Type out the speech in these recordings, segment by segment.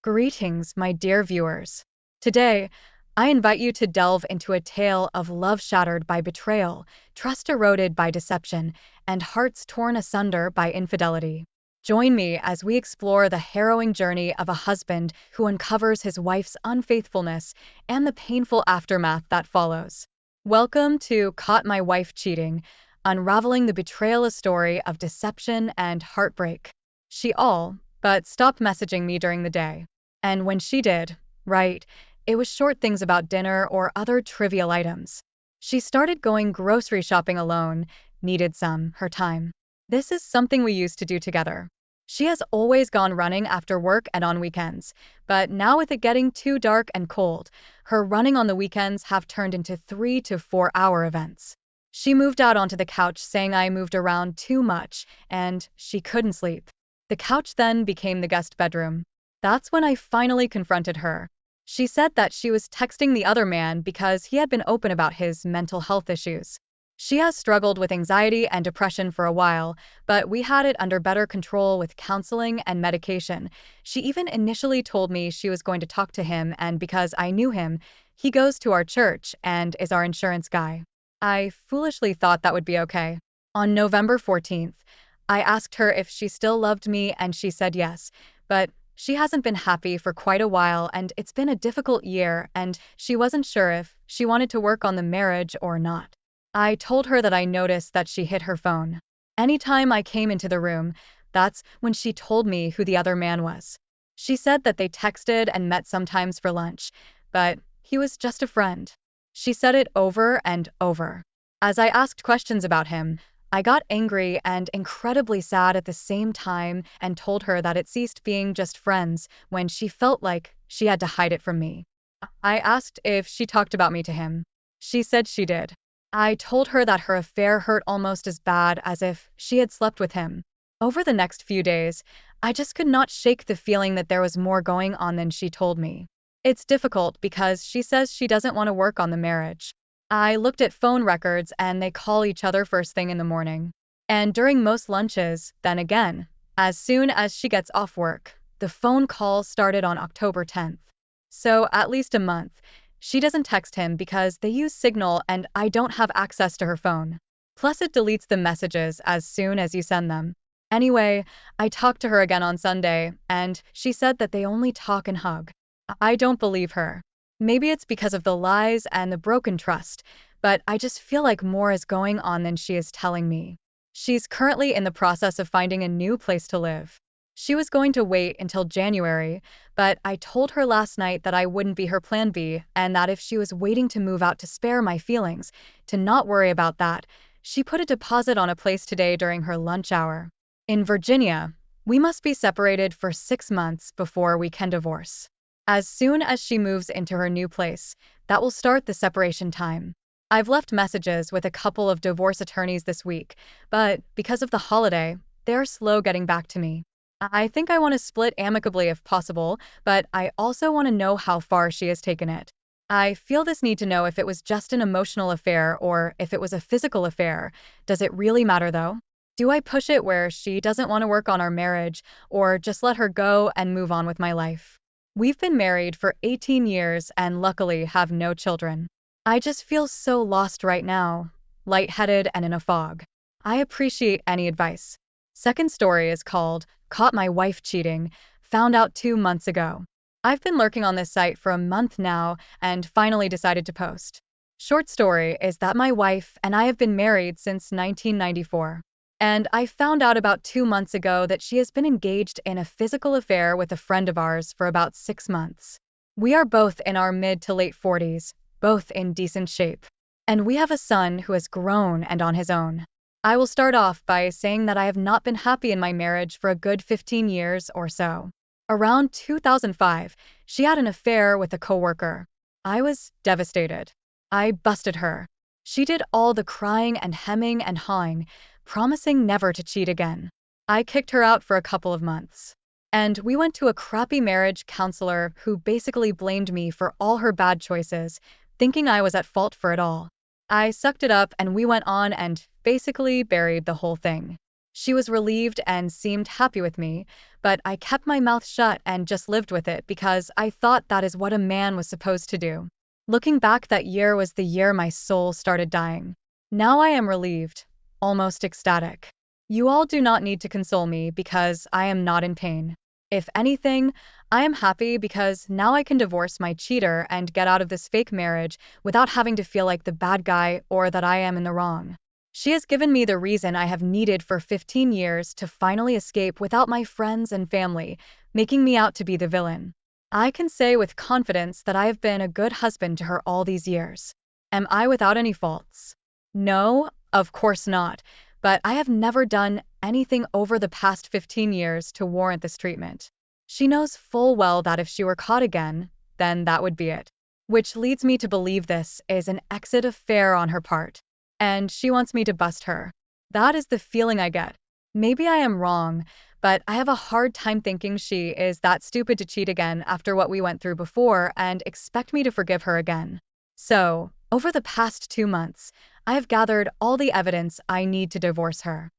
Greetings, my dear viewers. Today, I invite you to delve into a tale of love shattered by betrayal, trust eroded by deception, and hearts torn asunder by infidelity. Join me as we explore the harrowing journey of a husband who uncovers his wife's unfaithfulness and the painful aftermath that follows. Welcome to Caught My Wife Cheating, unraveling the betrayal story of deception and heartbreak. She all but stopped messaging me during the day. And when she did, right, it was short things about dinner or other trivial items. She started going grocery shopping alone, needed her time. This is something we used to do together. She has always gone running after work and on weekends, but now with it getting too dark and cold, her running on the weekends have turned into 3 to 4 hour events. She moved out onto the couch saying I moved around too much and she couldn't sleep. The couch then became the guest bedroom. That's when I finally confronted her. She said that she was texting the other man because he had been open about his mental health issues. She has struggled with anxiety and depression for a while, but we had it under better control with counseling and medication. She even initially told me she was going to talk to him, and because I knew him, he goes to our church and is our insurance guy. I foolishly thought that would be okay. On November 14th, I asked her if she still loved me and she said yes, but she hasn't been happy for quite a while and it's been a difficult year and she wasn't sure if she wanted to work on the marriage or not. I told her that I noticed that she hid her phone. Anytime I came into the room, that's when she told me who the other man was. She said that they texted and met sometimes for lunch, but he was just a friend. She said it over and over. As I asked questions about him, I got angry and incredibly sad at the same time and told her that it ceased being just friends when she felt like she had to hide it from me. I asked if she talked about me to him. She said she did. I told her that her affair hurt almost as bad as if she had slept with him. Over the next few days, I just could not shake the feeling that there was more going on than she told me. It's difficult because she says she doesn't want to work on the marriage. I looked at phone records and they call each other first thing in the morning. And during most lunches, then again, as soon as she gets off work, the phone call started on October 10th. So at least a month. She doesn't text him because they use Signal and I don't have access to her phone. Plus it deletes the messages as soon as you send them. Anyway, I talked to her again on Sunday and she said that they only talk and hug. I don't believe her. Maybe it's because of the lies and the broken trust, but I just feel like more is going on than she is telling me. She's currently in the process of finding a new place to live. She was going to wait until January, but I told her last night that I wouldn't be her plan B and that if she was waiting to move out to spare my feelings, to not worry about that. She put a deposit on a place today during her lunch hour. In Virginia, we must be separated for 6 months before we can divorce. As soon as she moves into her new place, that will start the separation time. I've left messages with a couple of divorce attorneys this week, but because of the holiday, they're slow getting back to me. I think I want to split amicably if possible, but I also want to know how far she has taken it. I feel this need to know if it was just an emotional affair or if it was a physical affair. Does it really matter though? Do I push it where she doesn't want to work on our marriage or just let her go and move on with my life? We've been married for 18 years and luckily have no children. I just feel so lost right now, lightheaded and in a fog. I appreciate any advice. Second story is called Caught My Wife Cheating, found out 2 months ago. I've been lurking on this site for a month now and finally decided to post. Short story is that my wife and I have been married since 1994. And I found out about 2 months ago that she has been engaged in a physical affair with a friend of ours for about 6 months. We are both in our mid to late 40s, both in decent shape. And we have a son who has grown and on his own. I will start off by saying that I have not been happy in my marriage for a good 15 years or so. Around 2005, she had an affair with a coworker. I was devastated. I busted her. She did all the crying and hemming and hawing, promising never to cheat again. I kicked her out for a couple of months. And we went to a crappy marriage counselor who basically blamed me for all her bad choices, thinking I was at fault for it all. I sucked it up and we went on and basically buried the whole thing. She was relieved and seemed happy with me, but I kept my mouth shut and just lived with it because I thought that is what a man was supposed to do. Looking back, that year was the year my soul started dying. Now I am relieved, almost ecstatic. You all do not need to console me because I am not in pain. If anything, I am happy because now I can divorce my cheater and get out of this fake marriage without having to feel like the bad guy or that I am in the wrong. She has given me the reason I have needed for 15 years to finally escape without my friends and family making me out to be the villain. I can say with confidence that I have been a good husband to her all these years. Am I without any faults? No, of course not, but I have never done anything over the past 15 years to warrant this treatment. She knows full well that if she were caught again, then that would be it. Which leads me to believe this is an exit affair on her part. And she wants me to bust her. That is the feeling I get. Maybe I am wrong, but I have a hard time thinking she is that stupid to cheat again after what we went through before and expect me to forgive her again. So, over the past 2 months, I have gathered all the evidence I need to divorce her.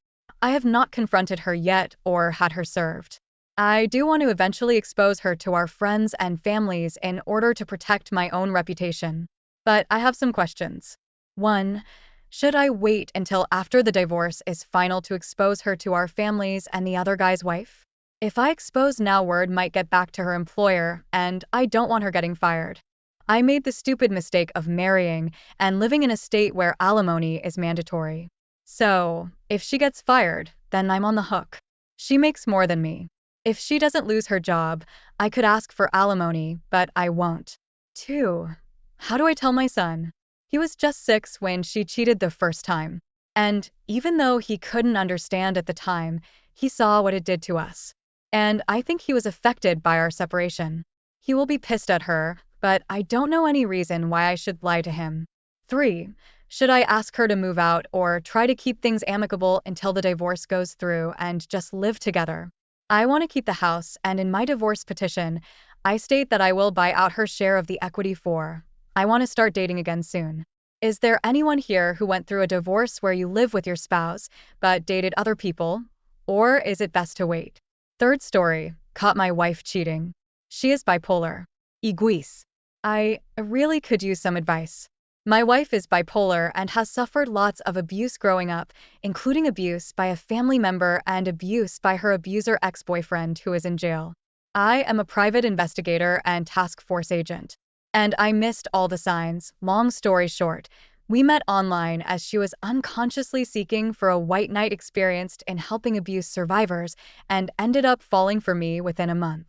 I have not confronted her yet or had her served. I do want to eventually expose her to our friends and families in order to protect my own reputation. But I have some questions. 1. Should I wait until after the divorce is final to expose her to our families and the other guy's wife? If I expose now, word might get back to her employer, and I don't want her getting fired. I made the stupid mistake of marrying and living in a state where alimony is mandatory. So, if she gets fired, then I'm on the hook. She makes more than me. If she doesn't lose her job, I could ask for alimony, but I won't. 2. How do I tell my son? He was just 6 when she cheated the first time. And even though he couldn't understand at the time, he saw what it did to us. And I think he was affected by our separation. He will be pissed at her, but I don't know any reason why I should lie to him. 3. Should I ask her to move out or try to keep things amicable until the divorce goes through and just live together? I want to keep the house, and in my divorce petition, I state that I will buy out her share of the equity for. I want to start dating again soon. Is there anyone here who went through a divorce where you live with your spouse but dated other people? Or is it best to wait? Third story, caught my wife cheating. She is bipolar. Iguis. I really could use some advice. My wife is bipolar and has suffered lots of abuse growing up, including abuse by a family member and abuse by her abuser ex-boyfriend who is in jail. I am a private investigator and task force agent. And I missed all the signs. Long story short, we met online as she was unconsciously seeking for a white knight experienced in helping abuse survivors and ended up falling for me within a month.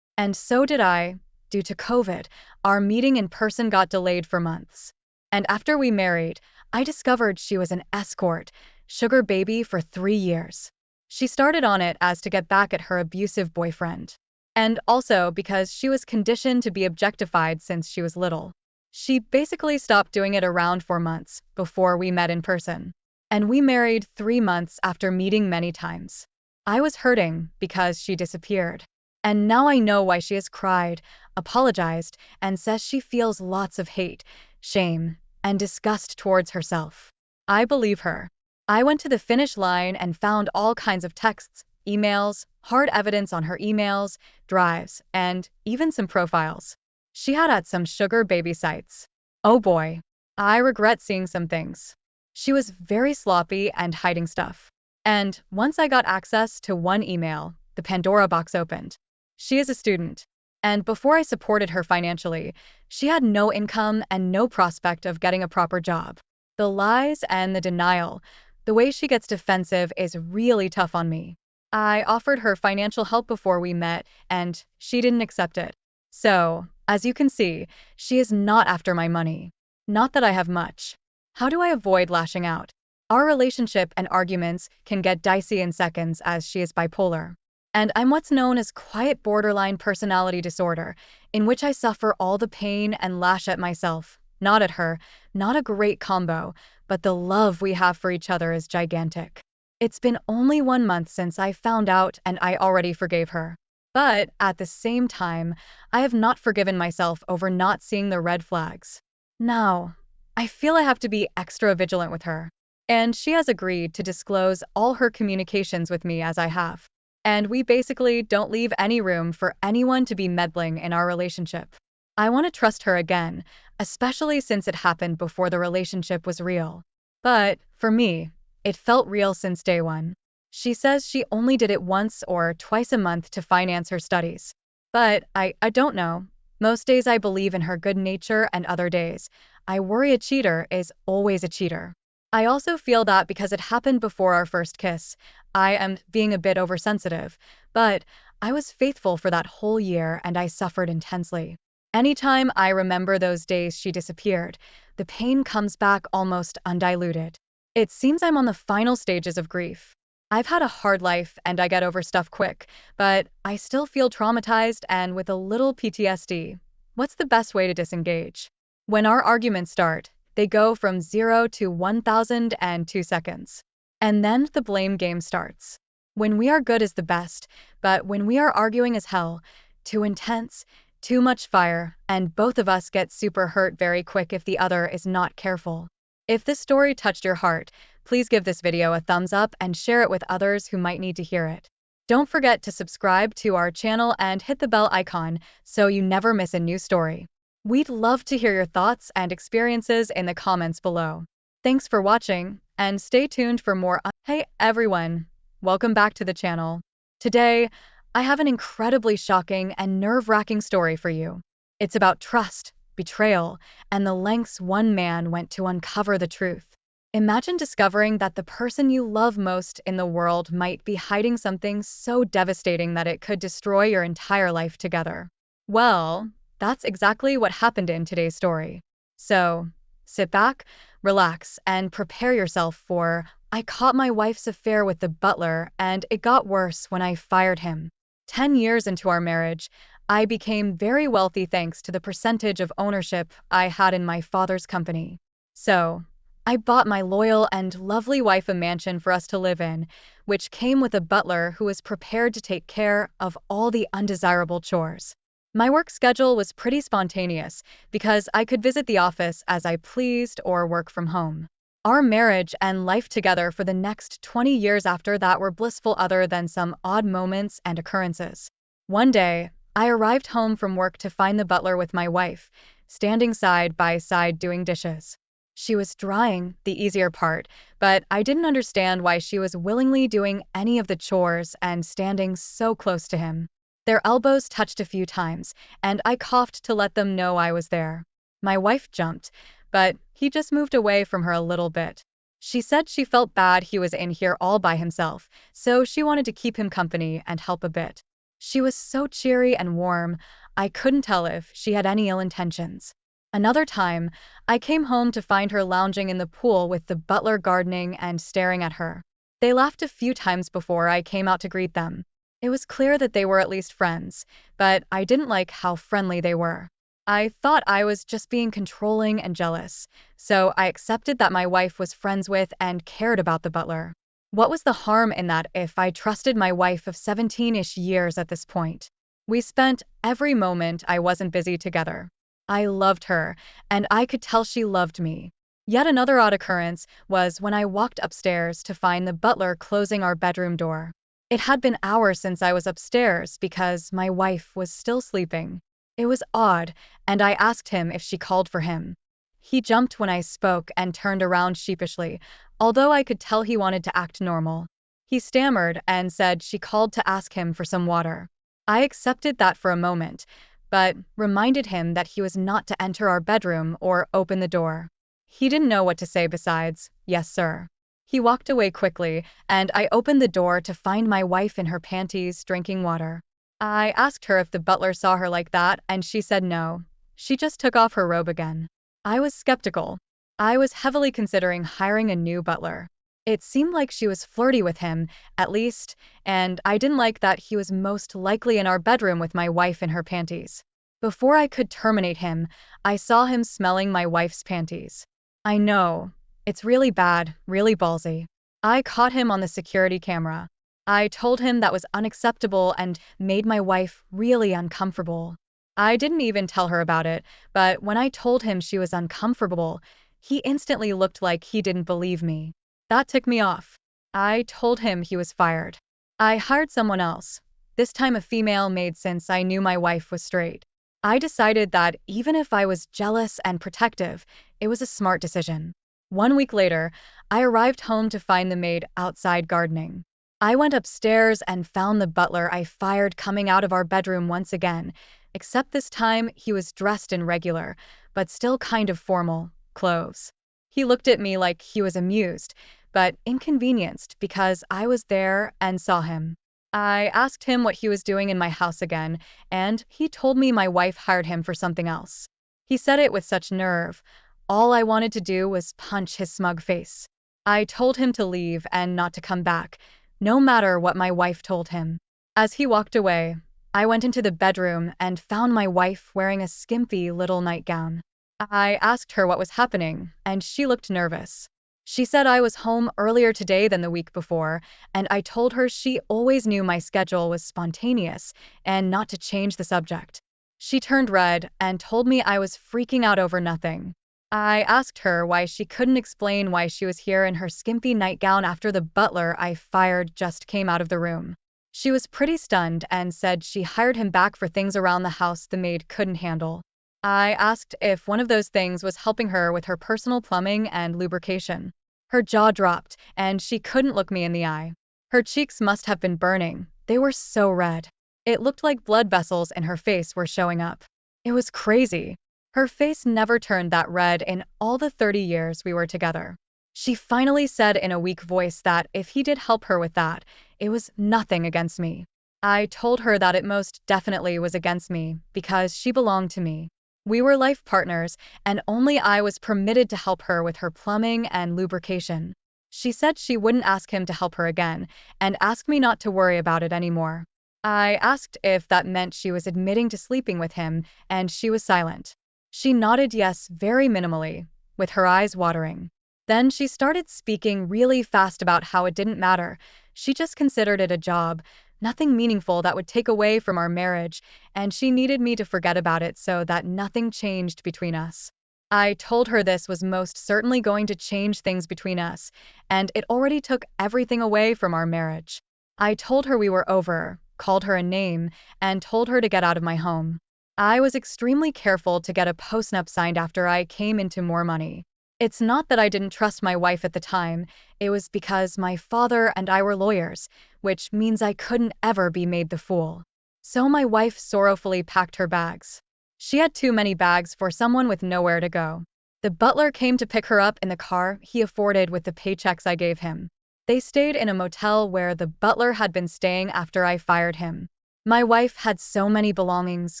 And so did I. Due to COVID, our meeting in person got delayed for months. And after we married, I discovered she was an escort, sugar baby for 3 years. She started on it as to get back at her abusive boyfriend. And also because she was conditioned to be objectified since she was little. She basically stopped doing it around 4 months before we met in person. And we married 3 months after meeting many times. I was hurting because she disappeared. And now I know why she has cried, apologized, and says she feels lots of hate, shame, and disgust towards herself. I believe her. I went to the finish line and found all kinds of texts, emails, hard evidence on her emails, drives, and even some profiles she had at some sugar baby sites. Oh boy, I regret seeing some things. She was very sloppy and hiding stuff. And once I got access to one email, the Pandora box opened. She is a student. And before I supported her financially, she had no income and no prospect of getting a proper job. The lies and the denial, the way she gets defensive is really tough on me. I offered her financial help before we met, and she didn't accept it. So, as you can see, she is not after my money. Not that I have much. How do I avoid lashing out? Our relationship and arguments can get dicey in seconds as she is bipolar. And I'm what's known as quiet borderline personality disorder, in which I suffer all the pain and lash at myself, not at her. Not a great combo, but the love we have for each other is gigantic. It's been only 1 month since I found out and I already forgave her. But at the same time, I have not forgiven myself over not seeing the red flags. Now, I feel I have to be extra vigilant with her. And she has agreed to disclose all her communications with me as I have. And we basically don't leave any room for anyone to be meddling in our relationship. I want to trust her again, especially since it happened before the relationship was real. But, for me, it felt real since day one. She says she only did it once or twice a month to finance her studies. But I don't know. Most days I believe in her good nature, and other days, I worry a cheater is always a cheater. I also feel that because it happened before our first kiss, I am being a bit oversensitive, but I was faithful for that whole year and I suffered intensely. Anytime I remember those days she disappeared, the pain comes back almost undiluted. It seems I'm on the final stages of grief. I've had a hard life and I get over stuff quick, but I still feel traumatized and with a little PTSD. What's the best way to disengage? When our arguments start, they go from 0 to 1,000 and 2 seconds. And then the blame game starts. When we are good is the best, but when we are arguing as hell, too intense, too much fire, and both of us get super hurt very quick if the other is not careful. If this story touched your heart, please give this video a thumbs up and share it with others who might need to hear it. Don't forget to subscribe to our channel and hit the bell icon so you never miss a new story. We'd love to hear your thoughts and experiences in the comments below. Thanks for watching, and stay tuned for more. Hey everyone, welcome back to the channel. Today, I have an incredibly shocking and nerve-wracking story for you. It's about trust, betrayal, and the lengths one man went to uncover the truth. Imagine discovering that the person you love most in the world might be hiding something so devastating that it could destroy your entire life together. Well, that's exactly what happened in today's story. So, sit back, relax, and prepare yourself for I caught my wife's affair with the butler, and it got worse when I fired him. 10 years into our marriage, I became very wealthy thanks to the percentage of ownership I had in my father's company. So, I bought my loyal and lovely wife a mansion for us to live in, which came with a butler who was prepared to take care of all the undesirable chores. My work schedule was pretty spontaneous because I could visit the office as I pleased or work from home. Our marriage and life together for the next 20 years after that were blissful other than some odd moments and occurrences. One day, I arrived home from work to find the butler with my wife, standing side by side doing dishes. She was drying, the easier part, but I didn't understand why she was willingly doing any of the chores and standing so close to him. Their elbows touched a few times, and I coughed to let them know I was there. My wife jumped, but he just moved away from her a little bit. She said she felt bad he was in here all by himself, so she wanted to keep him company and help a bit. She was so cheery and warm, I couldn't tell if she had any ill intentions. Another time, I came home to find her lounging in the pool with the butler gardening and staring at her. They laughed a few times before I came out to greet them. It was clear that they were at least friends, but I didn't like how friendly they were. I thought I was just being controlling and jealous, so I accepted that my wife was friends with and cared about the butler. What was the harm in that if I trusted my wife of 17-ish years at this point? We spent every moment I wasn't busy together. I loved her, and I could tell she loved me. Yet another odd occurrence was when I walked upstairs to find the butler closing our bedroom door. It had been hours since I was upstairs because my wife was still sleeping. It was odd, and I asked him if she called for him. He jumped when I spoke and turned around sheepishly, although I could tell he wanted to act normal. He stammered and said she called to ask him for some water. I accepted that for a moment, but reminded him that he was not to enter our bedroom or open the door. He didn't know what to say besides, "Yes, sir." He walked away quickly, and I opened the door to find my wife in her panties drinking water. I asked her if the butler saw her like that, and she said no. She just took off her robe again. I was skeptical. I was heavily considering hiring a new butler. It seemed like she was flirty with him, at least, and I didn't like that he was most likely in our bedroom with my wife in her panties. Before I could terminate him, I saw him smelling my wife's panties. I know. It's really bad, really ballsy. I caught him on the security camera. I told him that was unacceptable and made my wife really uncomfortable. I didn't even tell her about it, but when I told him she was uncomfortable, he instantly looked like he didn't believe me. That ticked me off. I told him he was fired. I hired someone else, this time a female maid since I knew my wife was straight. I decided that even if I was jealous and protective, it was a smart decision. 1 week later, I arrived home to find the maid outside gardening. I went upstairs and found the butler I fired coming out of our bedroom once again, except this time he was dressed in regular, but still kind of formal, clothes. He looked at me like he was amused, but inconvenienced because I was there and saw him. I asked him what he was doing in my house again, and he told me my wife hired him for something else. He said it with such nerve. All I wanted to do was punch his smug face. I told him to leave and not to come back, no matter what my wife told him. As he walked away, I went into the bedroom and found my wife wearing a skimpy little nightgown. I asked her what was happening, and she looked nervous. She said I was home earlier today than the week before, and I told her she always knew my schedule was spontaneous and not to change the subject. She turned red and told me I was freaking out over nothing. I asked her why she couldn't explain why she was here in her skimpy nightgown after the butler I fired just came out of the room. She was pretty stunned and said she hired him back for things around the house the maid couldn't handle. I asked if one of those things was helping her with her personal plumbing and lubrication. Her jaw dropped, and she couldn't look me in the eye. Her cheeks must have been burning. They were so red. It looked like blood vessels in her face were showing up. It was crazy. Her face never turned that red in all the 30 years we were together. She finally said in a weak voice that if he did help her with that, it was nothing against me. I told her that it most definitely was against me because she belonged to me. We were life partners, and only I was permitted to help her with her plumbing and lubrication. She said she wouldn't ask him to help her again, and asked me not to worry about it anymore. I asked if that meant she was admitting to sleeping with him, and she was silent. She nodded yes very minimally, with her eyes watering. Then she started speaking really fast about how it didn't matter. She just considered it a job, nothing meaningful that would take away from our marriage, and she needed me to forget about it so that nothing changed between us. I told her this was most certainly going to change things between us, and it already took everything away from our marriage. I told her we were over, called her a name, and told her to get out of my home. I was extremely careful to get a postnup signed after I came into more money. It's not that I didn't trust my wife at the time, it was because my father and I were lawyers, which means I couldn't ever be made the fool. So my wife sorrowfully packed her bags. She had too many bags for someone with nowhere to go. The butler came to pick her up in the car he afforded with the paychecks I gave him. They stayed in a motel where the butler had been staying after I fired him. My wife had so many belongings,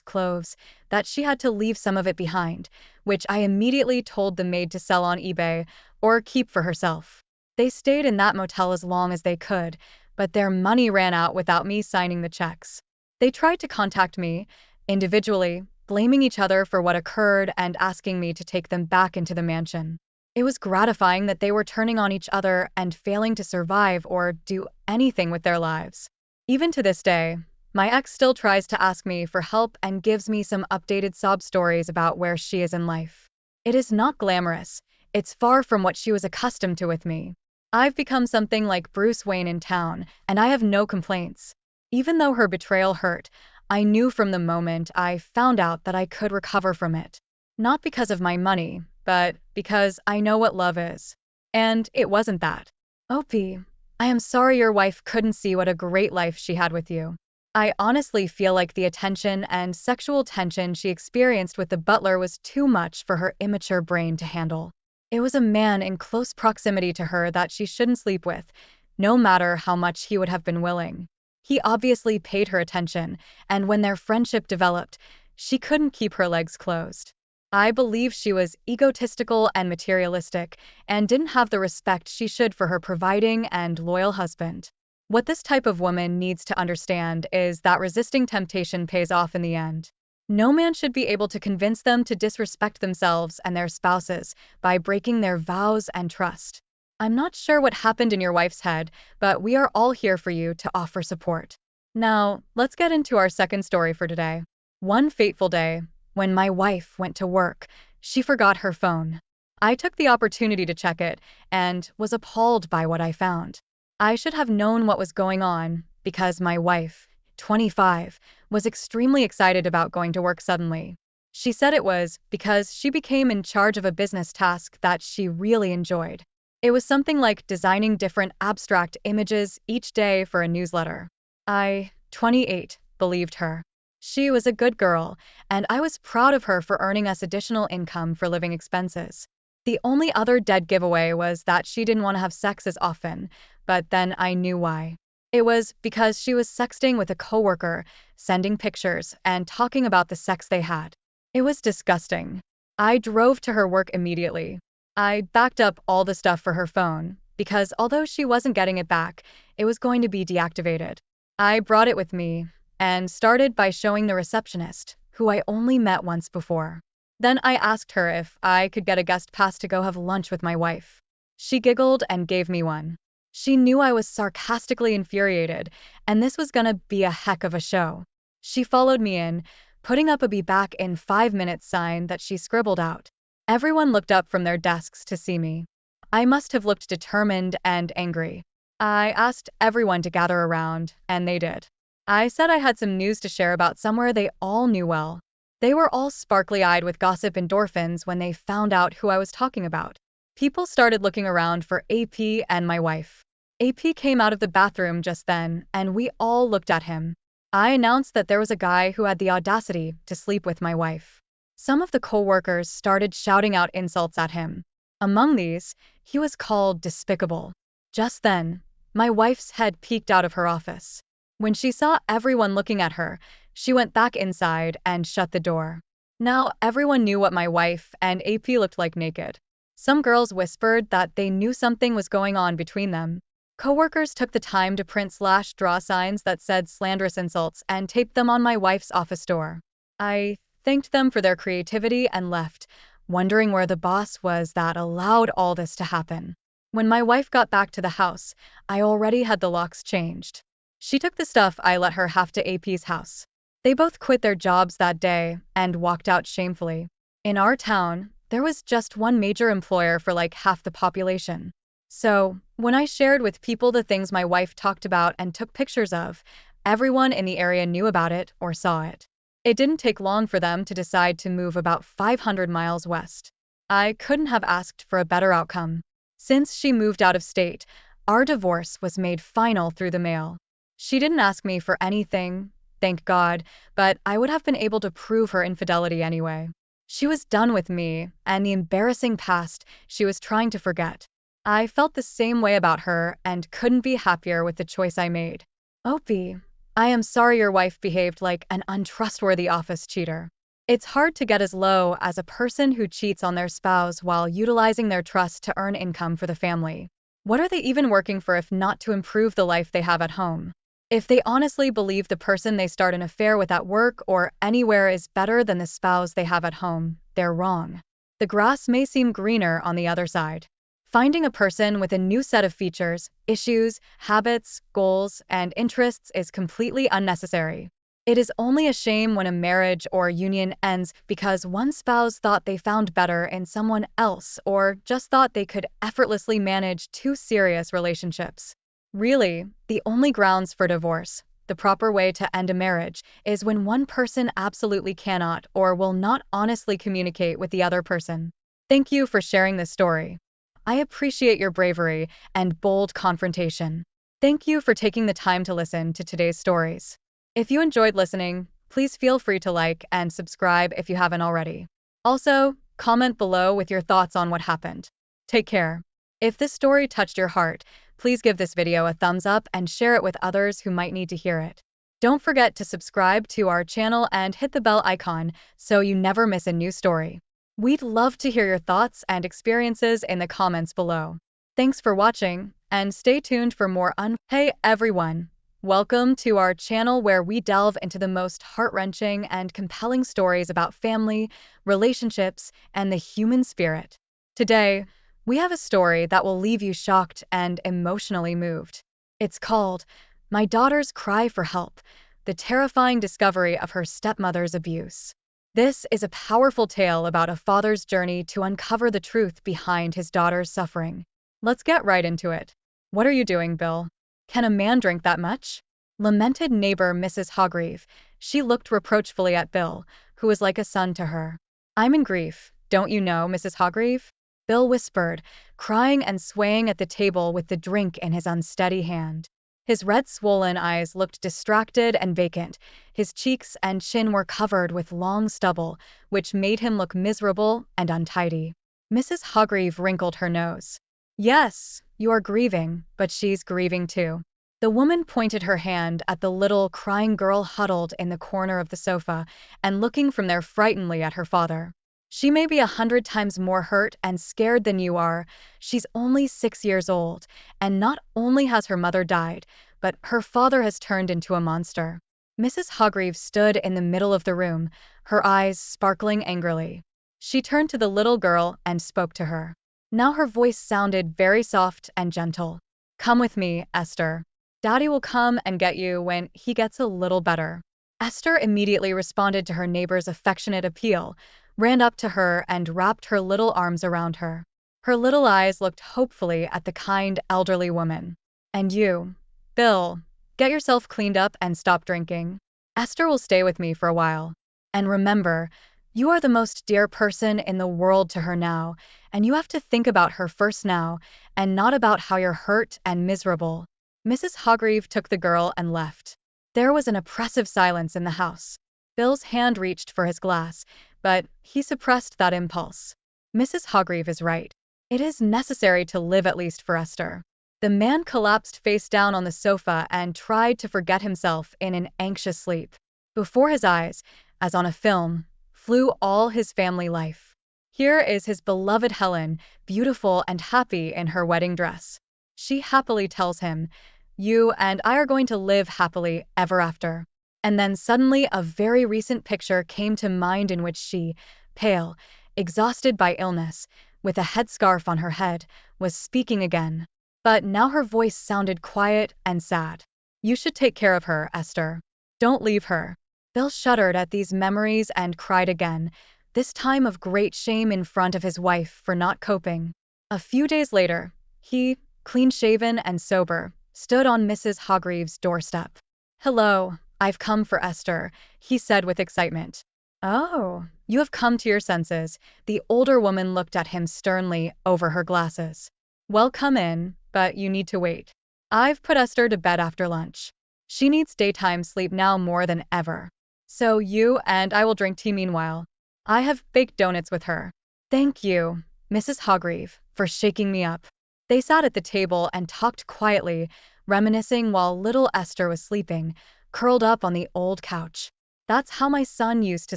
clothes, that she had to leave some of it behind, which I immediately told the maid to sell on eBay or keep for herself. They stayed in that motel as long as they could, but their money ran out without me signing the checks. They tried to contact me, individually, blaming each other for what occurred and asking me to take them back into the mansion. It was gratifying that they were turning on each other and failing to survive or do anything with their lives. Even to this day, my ex still tries to ask me for help and gives me some updated sob stories about where she is in life. It is not glamorous. It's far from what she was accustomed to with me. I've become something like Bruce Wayne in town, and I have no complaints. Even though her betrayal hurt, I knew from the moment I found out that I could recover from it. Not because of my money, but because I know what love is. And it wasn't that. Opie, I am sorry your wife couldn't see what a great life she had with you. I honestly feel like the attention and sexual tension she experienced with the butler was too much for her immature brain to handle. It was a man in close proximity to her that she shouldn't sleep with, no matter how much he would have been willing. He obviously paid her attention, and when their friendship developed, she couldn't keep her legs closed. I believe she was egotistical and materialistic, and didn't have the respect she should for her providing and loyal husband. What this type of woman needs to understand is that resisting temptation pays off in the end. No man should be able to convince them to disrespect themselves and their spouses by breaking their vows and trust. I'm not sure what happened in your wife's head, but we are all here for you to offer support. Now, let's get into our second story for today. One fateful day, when my wife went to work, she forgot her phone. I took the opportunity to check it and was appalled by what I found. I should have known what was going on because my wife, 25, was extremely excited about going to work suddenly. She said it was because she became in charge of a business task that she really enjoyed. It was something like designing different abstract images each day for a newsletter. I, 28, believed her. She was a good girl, and I was proud of her for earning us additional income for living expenses. The only other dead giveaway was that she didn't want to have sex as often, but then I knew why. It was because she was sexting with a coworker, sending pictures, and talking about the sex they had. It was disgusting. I drove to her work immediately. I backed up all the stuff for her phone, because although she wasn't getting it back, it was going to be deactivated. I brought it with me, and started by showing the receptionist, who I only met once before. Then I asked her if I could get a guest pass to go have lunch with my wife. She giggled and gave me one. She knew I was sarcastically infuriated, and this was gonna be a heck of a show. She followed me in, putting up a "be back in 5 minutes" sign that she scribbled out. Everyone looked up from their desks to see me. I must have looked determined and angry. I asked everyone to gather around, and they did. I said I had some news to share about somewhere they all knew well. They were all sparkly-eyed with gossip endorphins when they found out who I was talking about. People started looking around for AP and my wife. AP came out of the bathroom just then, and we all looked at him. I announced that there was a guy who had the audacity to sleep with my wife. Some of the co-workers started shouting out insults at him. Among these, he was called despicable. Just then, my wife's head peeked out of her office. When she saw everyone looking at her, she went back inside and shut the door. Now everyone knew what my wife and AP looked like naked. Some girls whispered that they knew something was going on between them. Coworkers took the time to print/draw signs that said slanderous insults and taped them on my wife's office door. I thanked them for their creativity and left, wondering where the boss was that allowed all this to happen. When my wife got back to the house, I already had the locks changed. She took the stuff I let her have to AP's house. They both quit their jobs that day and walked out shamefully. In our town, there was just one major employer for like half the population. So, when I shared with people the things my wife talked about and took pictures of, everyone in the area knew about it or saw it. It didn't take long for them to decide to move about 500 miles west. I couldn't have asked for a better outcome. Since she moved out of state, our divorce was made final through the mail. She didn't ask me for anything, thank God, but I would have been able to prove her infidelity anyway. She was done with me and the embarrassing past she was trying to forget. I felt the same way about her and couldn't be happier with the choice I made. Opie, I am sorry your wife behaved like an untrustworthy office cheater. It's hard to get as low as a person who cheats on their spouse while utilizing their trust to earn income for the family. What are they even working for if not to improve the life they have at home? If they honestly believe the person they start an affair with at work or anywhere is better than the spouse they have at home, they're wrong. The grass may seem greener on the other side. Finding a person with a new set of features, issues, habits, goals, and interests is completely unnecessary. It is only a shame when a marriage or union ends because one spouse thought they found better in someone else or just thought they could effortlessly manage two serious relationships. Really, the only grounds for divorce, the proper way to end a marriage, is when one person absolutely cannot or will not honestly communicate with the other person. Thank you for sharing this story. I appreciate your bravery and bold confrontation. Thank you for taking the time to listen to today's stories. If you enjoyed listening, please feel free to like and subscribe if you haven't already. Also, comment below with your thoughts on what happened. Take care. If this story touched your heart, please give this video a thumbs up and share it with others who might need to hear it. Don't forget to subscribe to our channel and hit the bell icon so you never miss a new story. We'd love to hear your thoughts and experiences in the comments below. Thanks for watching, and stay tuned for more Hey everyone! Welcome to our channel where we delve into the most heart-wrenching and compelling stories about family, relationships, and the human spirit. Today, we have a story that will leave you shocked and emotionally moved. It's called My Daughter's Cry for Help, the terrifying discovery of her stepmother's abuse. This is a powerful tale about a father's journey to uncover the truth behind his daughter's suffering. Let's get right into it. What are you doing, Bill? Can a man drink that much? Lamented neighbor Mrs. Hogreave. She looked reproachfully at Bill, who was like a son to her. I'm in grief, don't you know, Mrs. Hogreave? Bill whispered, crying and swaying at the table with the drink in his unsteady hand. His red swollen eyes looked distracted and vacant. His cheeks and chin were covered with long stubble, which made him look miserable and untidy. Mrs. Hogreave wrinkled her nose. Yes, you are grieving, but she's grieving too. The woman pointed her hand at the little, crying girl huddled in the corner of the sofa and looking from there frightenedly at her father. She may be 100 times more hurt and scared than you are. She's only 6 years old, and not only has her mother died, but her father has turned into a monster. Mrs. Hogreave stood in the middle of the room, her eyes sparkling angrily. She turned to the little girl and spoke to her. Now her voice sounded very soft and gentle. Come with me, Esther. Daddy will come and get you when he gets a little better. Esther immediately responded to her neighbor's affectionate appeal, ran up to her and wrapped her little arms around her. Her little eyes looked hopefully at the kind elderly woman. And you, Bill, get yourself cleaned up and stop drinking. Esther will stay with me for a while. And remember, you are the most dear person in the world to her now, and you have to think about her first now, and not about how you're hurt and miserable. Mrs. Hogreave took the girl and left. There was an oppressive silence in the house. Bill's hand reached for his glass, but he suppressed that impulse. Mrs. Hogreave is right. It is necessary to live at least for Esther. The man collapsed face down on the sofa and tried to forget himself in an anxious sleep. Before his eyes, as on a film, flew all his family life. Here is his beloved Helen, beautiful and happy in her wedding dress. She happily tells him, "You and I are going to live happily ever after." And then suddenly a very recent picture came to mind in which she, pale, exhausted by illness, with a headscarf on her head, was speaking again. But now her voice sounded quiet and sad. You should take care of her, Esther. Don't leave her. Bill shuddered at these memories and cried again, this time of great shame in front of his wife for not coping. A few days later, he, clean-shaven and sober, stood on Mrs. Hogreave's doorstep. Hello, I've come for Esther, he said with excitement. Oh, you have come to your senses. The older woman looked at him sternly over her glasses. Well, come in, but you need to wait. I've put Esther to bed after lunch. She needs daytime sleep now more than ever. So you and I will drink tea meanwhile. I have baked donuts with her. Thank you, Mrs. Hogreave, for shaking me up. They sat at the table and talked quietly, reminiscing while little Esther was sleeping, curled up on the old couch. That's how my son used to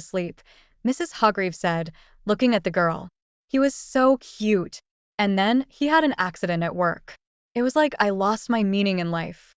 sleep, Mrs. Hogreave said, looking at the girl. He was so cute. And then he had an accident at work. It was like I lost my meaning in life.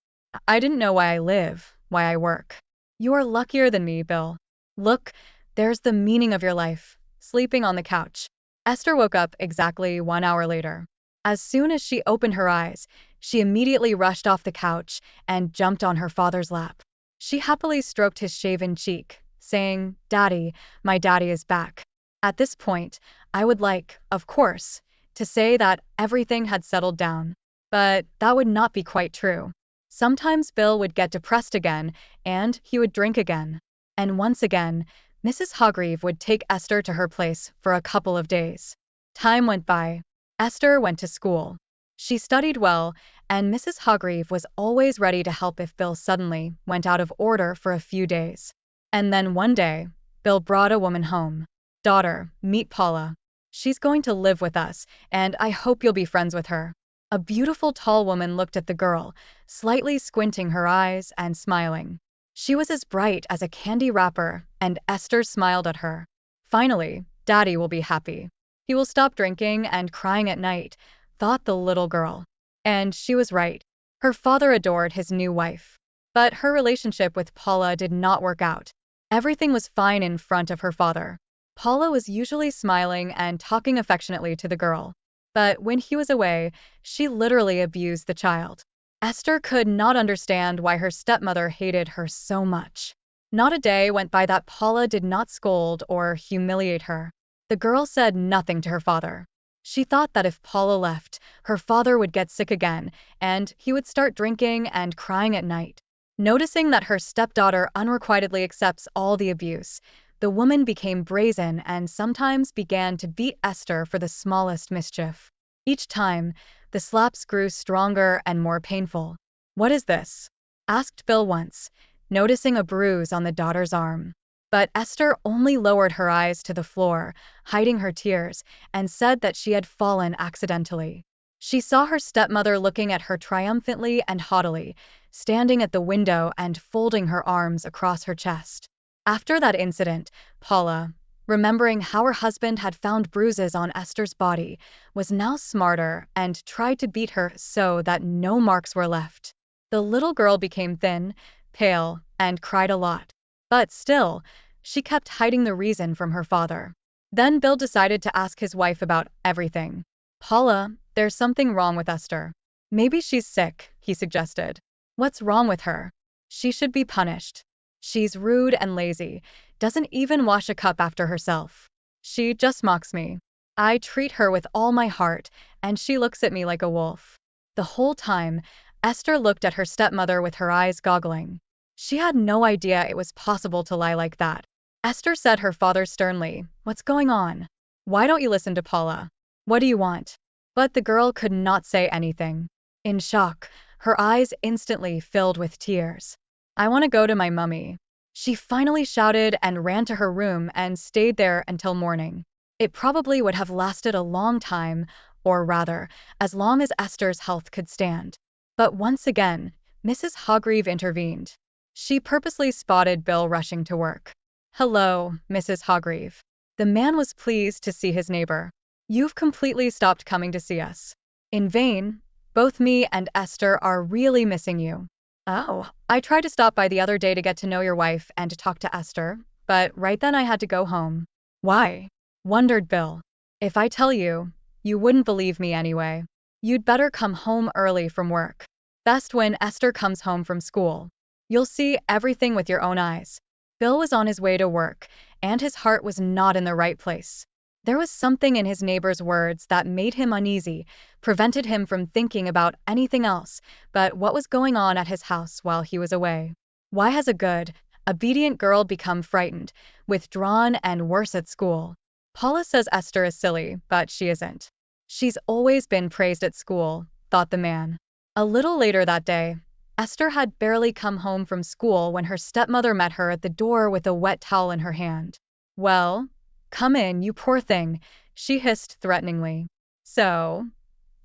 I didn't know why I live, why I work. You are luckier than me, Bill. Look, there's the meaning of your life, sleeping on the couch. Esther woke up exactly 1 hour later. As soon as she opened her eyes, she immediately rushed off the couch and jumped on her father's lap. She happily stroked his shaven cheek, saying, Daddy, my daddy is back. At this point, I would like, of course, to say that everything had settled down. But that would not be quite true. Sometimes Bill would get depressed again, and he would drink again. And once again, Mrs. Hogreave would take Esther to her place for a couple of days. Time went by. Esther went to school. She studied well, and Mrs. Hogreave was always ready to help if Bill suddenly went out of order for a few days. And then one day, Bill brought a woman home. Daughter, meet Paula. She's going to live with us, and I hope you'll be friends with her. A beautiful tall woman looked at the girl, slightly squinting her eyes and smiling. She was as bright as a candy wrapper, and Esther smiled at her. Finally, Daddy will be happy. He will stop drinking and crying at night, thought the little girl. And she was right. Her father adored his new wife. But her relationship with Paula did not work out. Everything was fine in front of her father. Paula was usually smiling and talking affectionately to the girl. But when he was away, she literally abused the child. Esther could not understand why her stepmother hated her so much. Not a day went by that Paula did not scold or humiliate her. The girl said nothing to her father. She thought that if Paula left, her father would get sick again, and he would start drinking and crying at night. Noticing that her stepdaughter unrequitedly accepts all the abuse, the woman became brazen and sometimes began to beat Esther for the smallest mischief. Each time, the slaps grew stronger and more painful. "What is this?" asked Bill once, noticing a bruise on the daughter's arm. But Esther only lowered her eyes to the floor, hiding her tears, and said that she had fallen accidentally. She saw her stepmother looking at her triumphantly and haughtily, standing at the window and folding her arms across her chest. After that incident, Paula, remembering how her husband had found bruises on Esther's body, was now smarter and tried to beat her so that no marks were left. The little girl became thin, pale, and cried a lot. But still, she kept hiding the reason from her father. Then Bill decided to ask his wife about everything. "Paula, there's something wrong with Esther." "Maybe she's sick," he suggested. "What's wrong with her?" "She should be punished. She's rude and lazy, doesn't even wash a cup after herself. She just mocks me. I treat her with all my heart, and she looks at me like a wolf." The whole time, Esther looked at her stepmother with her eyes goggling. She had no idea it was possible to lie like that. Esther said her father sternly, "What's going on? Why don't you listen to Paula? What do you want?" But the girl could not say anything. In shock, her eyes instantly filled with tears. "I want to go to my mummy," she finally shouted and ran to her room and stayed there until morning. It probably would have lasted a long time, or rather, as long as Esther's health could stand. But once again, Mrs. Hargreave intervened. She purposely spotted Bill rushing to work. "Hello, Mrs. Hargreave." The man was pleased to see his neighbor. "You've completely stopped coming to see us." "In vain. Both me and Esther are really missing you." "Oh, I tried to stop by the other day to get to know your wife and to talk to Esther, but right then I had to go home." "Why?" wondered Bill. "If I tell you, you wouldn't believe me anyway. You'd better come home early from work. Best when Esther comes home from school. You'll see everything with your own eyes." Bill was on his way to work, and his heart was not in the right place. There was something in his neighbor's words that made him uneasy, prevented him from thinking about anything else but what was going on at his house while he was away. Why has a good, obedient girl become frightened, withdrawn, and worse at school? Paula says Esther is silly, but she isn't. She's always been praised at school, thought the man. A little later that day, Esther had barely come home from school when her stepmother met her at the door with a wet towel in her hand. "Well, come in, you poor thing," she hissed threateningly. "So,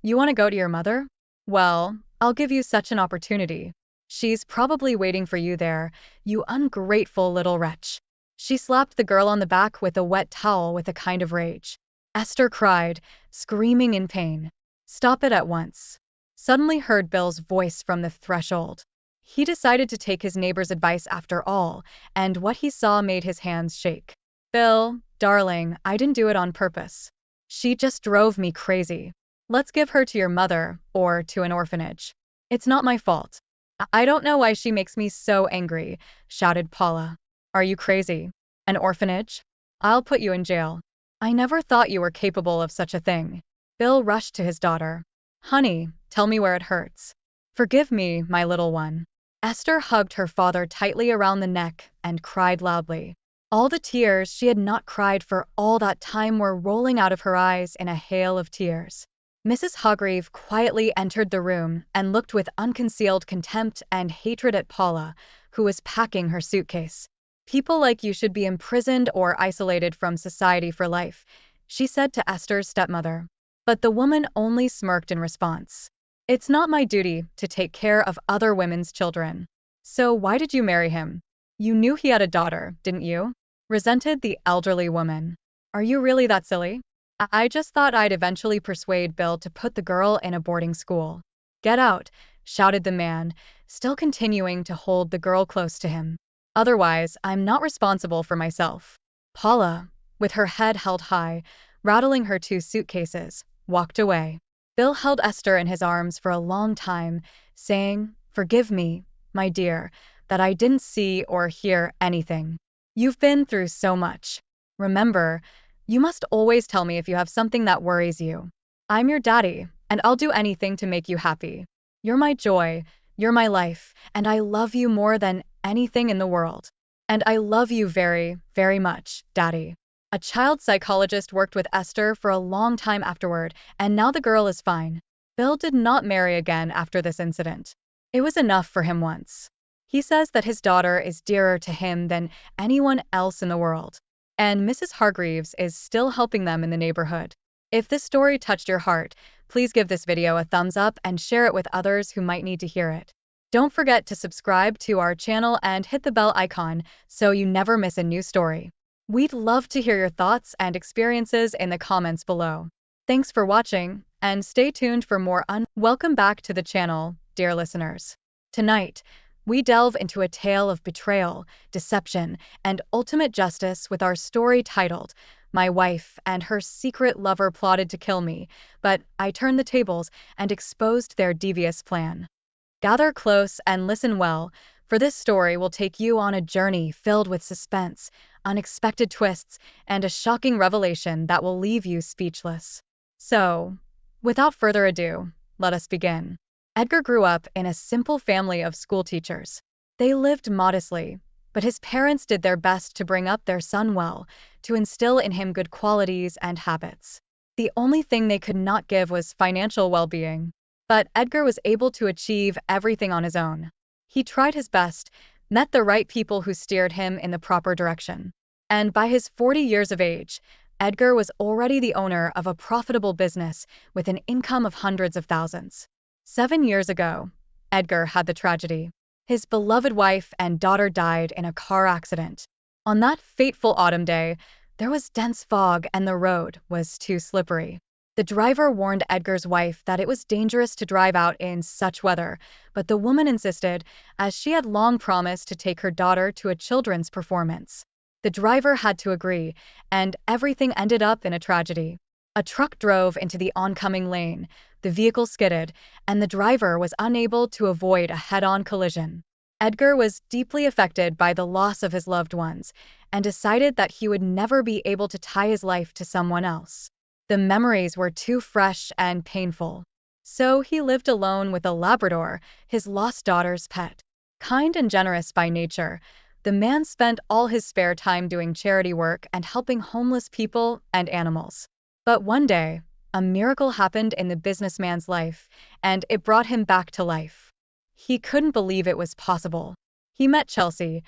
you want to go to your mother? Well, I'll give you such an opportunity. She's probably waiting for you there, you ungrateful little wretch." She slapped the girl on the back with a wet towel with a kind of rage. Esther cried, screaming in pain. "Stop it at once." Suddenly heard Bill's voice from the threshold. He decided to take his neighbor's advice after all, and what he saw made his hands shake. "Bill, darling, I didn't do it on purpose. She just drove me crazy. Let's give her to your mother, or to an orphanage. It's not my fault." "I don't know why she makes me so angry," shouted Paula. "Are you crazy? An orphanage? I'll put you in jail." "I never thought you were capable of such a thing." Bill rushed to his daughter. "Honey, tell me where it hurts." "Forgive me, my little one." Esther hugged her father tightly around the neck and cried loudly. All the tears she had not cried for all that time were rolling out of her eyes in a hail of tears. Mrs. Hargreave quietly entered the room and looked with unconcealed contempt and hatred at Paula, who was packing her suitcase. "People like you should be imprisoned or isolated from society for life," she said to Esther's stepmother. But the woman only smirked in response. "It's not my duty to take care of other women's children." "So why did you marry him? You knew he had a daughter, didn't you?" resented the elderly woman. "Are you really that silly?" I just thought I'd eventually persuade Bill to put the girl in a boarding school." "Get out," shouted the man, still continuing to hold the girl close to him. "Otherwise, I'm not responsible for myself." Paula, with her head held high, rattling her two suitcases, walked away. Bill held Esther in his arms for a long time, saying, "Forgive me, my dear, that I didn't see or hear anything. You've been through so much. Remember, you must always tell me if you have something that worries you. I'm your daddy, and I'll do anything to make you happy. You're my joy, you're my life, and I love you more than anything in the world. And I love you very, very much, Daddy. A child psychologist worked with Esther for a long time afterward, and now the girl is fine. Bill did not marry again after this incident. It was enough for him once. He says that his daughter is dearer to him than anyone else in the world. And Mrs. Hargreaves is still helping them in the neighborhood. If this story touched your heart, please give this video a thumbs up and share it with others who might need to hear it. Don't forget to subscribe to our channel and hit the bell icon so you never miss a new story. We'd love to hear your thoughts and experiences in the comments below. Thanks for watching, and stay tuned for more. Welcome back to the channel, dear listeners. Tonight, we delve into a tale of betrayal, deception, and ultimate justice with our story titled, My Wife and Her Secret Lover Plotted to Kill Me, but I Turned the Tables and Exposed Their Devious Plan. Gather close and listen well, for this story will take you on a journey filled with suspense, unexpected twists, and a shocking revelation that will leave you speechless. So, without further ado, let us begin. Edgar grew up in a simple family of schoolteachers. They lived modestly, but his parents did their best to bring up their son well, to instill in him good qualities and habits. The only thing they could not give was financial well-being. But Edgar was able to achieve everything on his own. He tried his best, met the right people who steered him in the proper direction. And by his 40 years of age, Edgar was already the owner of a profitable business with an income of hundreds of thousands. 7 years ago, Edgar had the tragedy. His beloved wife and daughter died in a car accident. On that fateful autumn day, there was dense fog and the road was too slippery. The driver warned Edgar's wife that it was dangerous to drive out in such weather, but the woman insisted, as she had long promised to take her daughter to a children's performance. The driver had to agree, and everything ended up in a tragedy. A truck drove into the oncoming lane, the vehicle skidded, and the driver was unable to avoid a head-on collision. Edgar was deeply affected by the loss of his loved ones, and decided that he would never be able to tie his life to someone else. The memories were too fresh and painful. So he lived alone with a Labrador, his lost daughter's pet. Kind and generous by nature, the man spent all his spare time doing charity work and helping homeless people and animals. But one day, a miracle happened in the businessman's life, and it brought him back to life. He couldn't believe it was possible. He met Chelsea,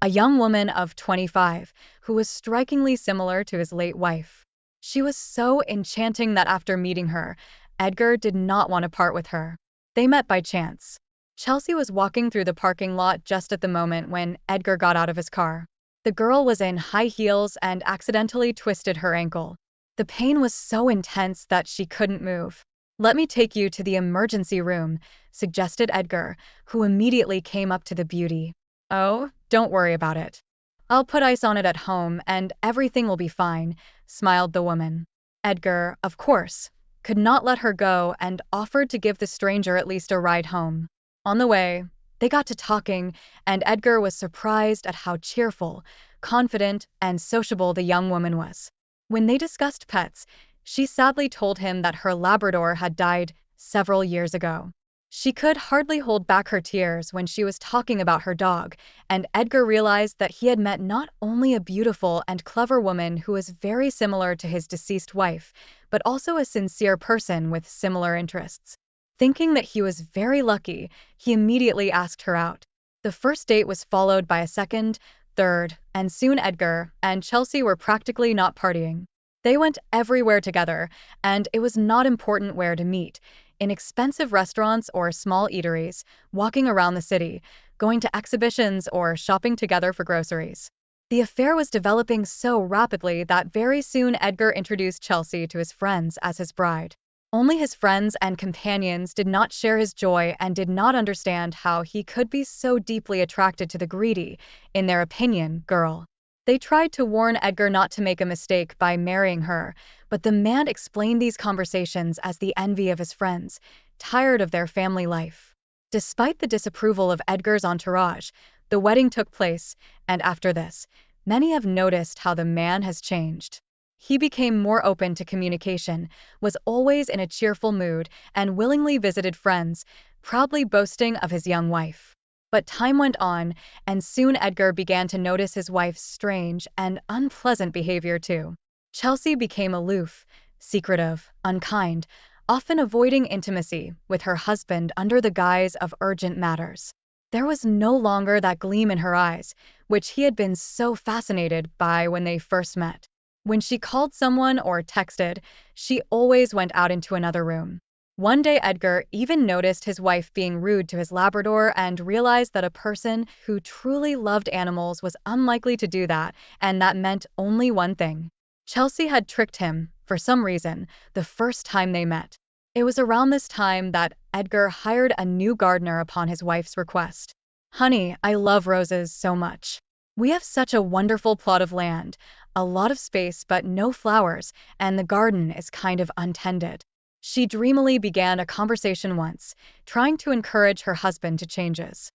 a young woman of 25, who was strikingly similar to his late wife. She was so enchanting that after meeting her, Edgar did not want to part with her. They met by chance. Chelsea was walking through the parking lot just at the moment when Edgar got out of his car. The girl was in high heels and accidentally twisted her ankle. The pain was so intense that she couldn't move. Let me take you to the emergency room, suggested Edgar, who immediately came up to the beauty. Oh, don't worry about it. I'll put ice on it at home and everything will be fine, smiled the woman. Edgar, of course, could not let her go and offered to give the stranger at least a ride home. On the way, they got to talking, and Edgar was surprised at how cheerful, confident, and sociable the young woman was. When they discussed pets, she sadly told him that her Labrador had died several years ago. She could hardly hold back her tears when she was talking about her dog, and Edgar realized that he had met not only a beautiful and clever woman who was very similar to his deceased wife, but also a sincere person with similar interests. Thinking that he was very lucky, he immediately asked her out. The first date was followed by a second, third, and soon Edgar and Chelsea were practically not partying. They went everywhere together, and it was not important where to meet. In expensive restaurants or small eateries, walking around the city, going to exhibitions or shopping together for groceries. The affair was developing so rapidly that very soon Edgar introduced Chelsea to his friends as his bride. Only his friends and companions did not share his joy and did not understand how he could be so deeply attracted to the greedy, in their opinion, girl. They tried to warn Edgar not to make a mistake by marrying her, but the man explained these conversations as the envy of his friends, tired of their family life. Despite the disapproval of Edgar's entourage, the wedding took place, and after this, many have noticed how the man has changed. He became more open to communication, was always in a cheerful mood, and willingly visited friends, proudly boasting of his young wife. But time went on, and soon Edgar began to notice his wife's strange and unpleasant behavior too. Chelsea became aloof, secretive, unkind, often avoiding intimacy with her husband under the guise of urgent matters. There was no longer that gleam in her eyes, which he had been so fascinated by when they first met. When she called someone or texted, she always went out into another room. One day Edgar even noticed his wife being rude to his Labrador and realized that a person who truly loved animals was unlikely to do that, and that meant only one thing. Chelsea had tricked him, for some reason, the first time they met. It was around this time that Edgar hired a new gardener upon his wife's request. "Honey, I love roses so much. We have such a wonderful plot of land, a lot of space but no flowers, and the garden is kind of untended." She dreamily began a conversation once, trying to encourage her husband to changes.